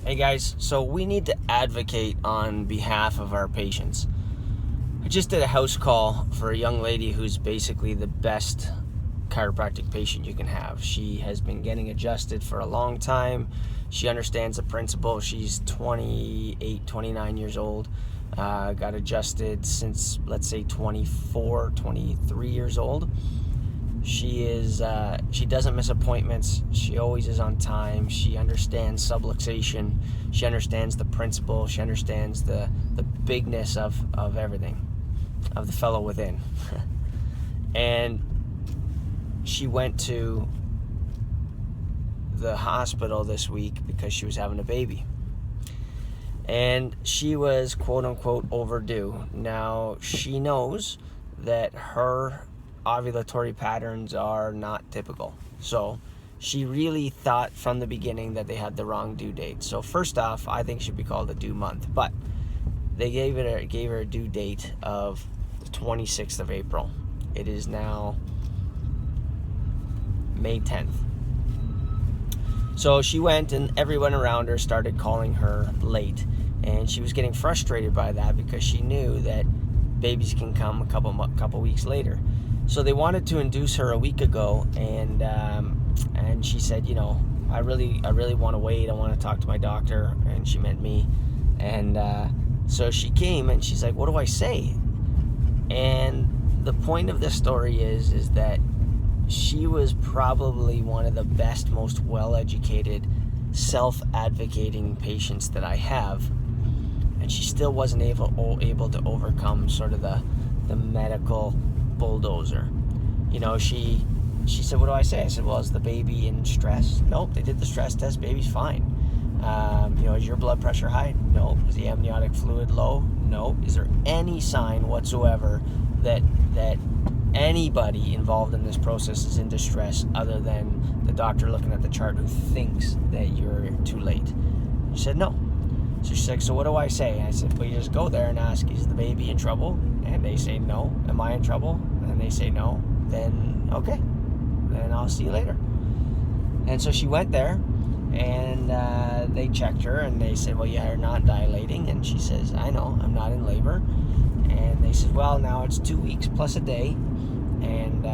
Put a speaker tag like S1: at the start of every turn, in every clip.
S1: Hey guys, so we need to advocate on behalf of our patients. I just did a house call for a young lady who's basically the best chiropractic patient you can have. She has been getting adjusted for a long time. She understands the principle. She's 28, 29 years old. Got adjusted since, let's say, 24, 23 years old. She doesn't miss appointments. She always is on time. She understands subluxation. She understands the principle. She understands the bigness of everything, of the fellow within. And she went to the hospital this week because she was having a baby. And she was quote unquote overdue. Now, she knows that her ovulatory patterns are not typical. So she really thought from the beginning that they had the wrong due date. So first off, I think it should be called a due month. But they gave her a due date of the 26th of April. It is now May 10th. So she went, and everyone around her started calling her late. And she was getting frustrated by that because she knew that babies can come a couple weeks later. So they wanted to induce her a week ago, and she said, I really want to wait. I want to talk to my doctor, and she meant me. And so she came, and she's like, "What do I say?" And the point of this story is that she was probably one of the best, most well-educated, self-advocating patients that I have, and she still wasn't able to overcome sort of the medical bulldozer. She said, "What do I say?" I said, "Well, is the baby in stress?" "Nope, they did the stress test, baby's fine." Is your blood pressure high?" "Nope." "Is the amniotic fluid low?" "Nope." "Is there any sign whatsoever that anybody involved in this process is in distress other than the doctor looking at the chart who thinks that you're too late?" She said, "No." So she's like, "So what do I say?" I said, "Well, you just go there and ask, is the baby in trouble?" And they say no. "Am I in trouble?" And they say no. Then okay, then I'll see you later. And so she went there, and they checked her, and they said, "Well, you're not dilating." And she says, "I know, I'm not in labor." And they said, "Well, now it's 2 weeks plus a day, and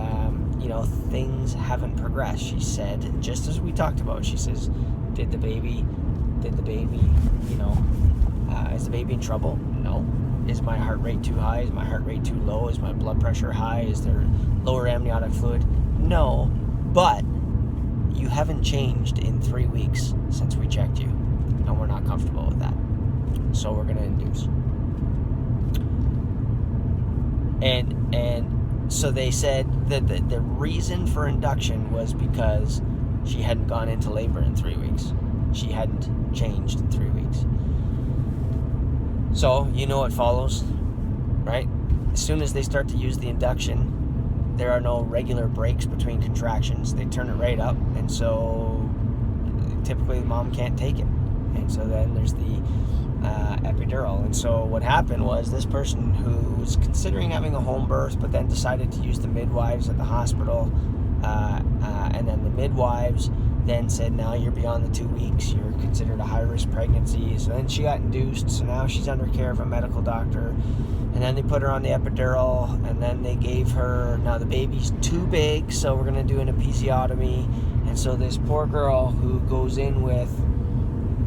S1: things haven't progressed." She said, just as we talked about, she says, Did the baby, is the baby in trouble?" "No." "Is my heart rate too high? Is my heart rate too low? Is my blood pressure high? Is there lower amniotic fluid?" "No, but you haven't changed in 3 weeks since we checked you, and we're not comfortable with that. So we're going to induce." And so they said that the reason for induction was because she hadn't gone into labor in 3 weeks. She hadn't changed in 3 weeks. So, what follows, right? As soon as they start to use the induction, there are no regular breaks between contractions. They turn it right up, and so typically the mom can't take it. And so then there's the epidural. And so what happened was this person who was considering having a home birth, but then decided to use the midwives at the hospital, and then the midwives then said, "Now you're beyond the 2 weeks, you're considered a high-risk pregnancy." So then she got induced, so now she's under care of a medical doctor, and then they put her on the epidural, and then they gave her, now the baby's too big, so we're going to do an episiotomy. And so this poor girl who goes in with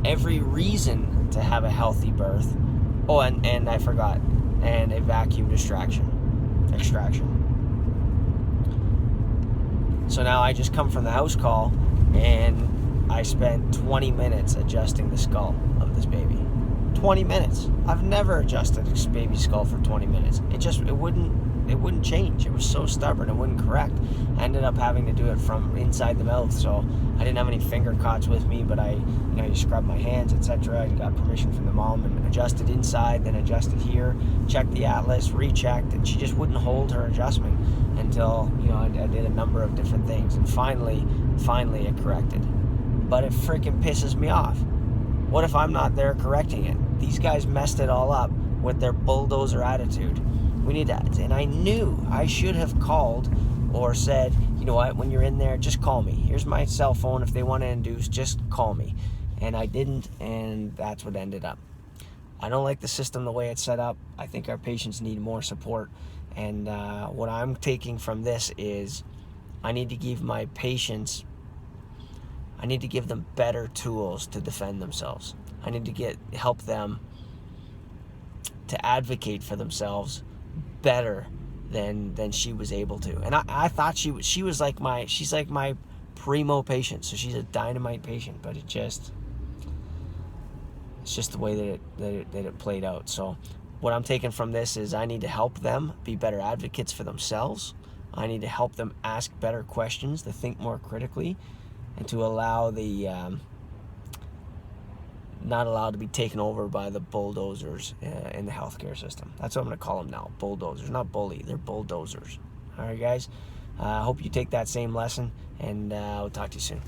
S1: every reason to have a healthy birth, and I forgot, and a vacuum extraction. So now I just come from the house call, and I spent 20 minutes adjusting the skull of this baby. 20 minutes. I've never adjusted a baby's skull for 20 minutes. It wouldn't change. It was so stubborn, it wouldn't correct. I ended up having to do it from inside the mouth, so I didn't have any finger cots with me, but I scrubbed my hands, etc. I got permission from the mom and adjusted inside, then adjusted here, checked the atlas, rechecked, and she just wouldn't hold her adjustment until, I did a number of different things, and finally it corrected. But it freaking pisses me off. What if I'm not there correcting it? These guys messed it all up with their bulldozer attitude. We need that. And I knew I should have called or said, "You know what, when you're in there, just call me. Here's my cell phone. If they want to induce, just call me." and I didn't, and that's what ended up. I don't like the system the way it's set up. I think our patients need more support, and what I'm taking from this is I need to give my patients, I need to give them better tools to defend themselves. I need to help them to advocate for themselves better than she was able to. And I thought she's like my primo patient, so she's a dynamite patient, but it's just the way that it played out. So what I'm taking from this is I need to help them be better advocates for themselves. I need to help them ask better questions, to think more critically, and to allow the not allowed to be taken over by the bulldozers in the healthcare system. That's what I'm going to call them now, bulldozers. Not bully, they're bulldozers. All right, guys. I hope you take that same lesson, and we'll talk to you soon.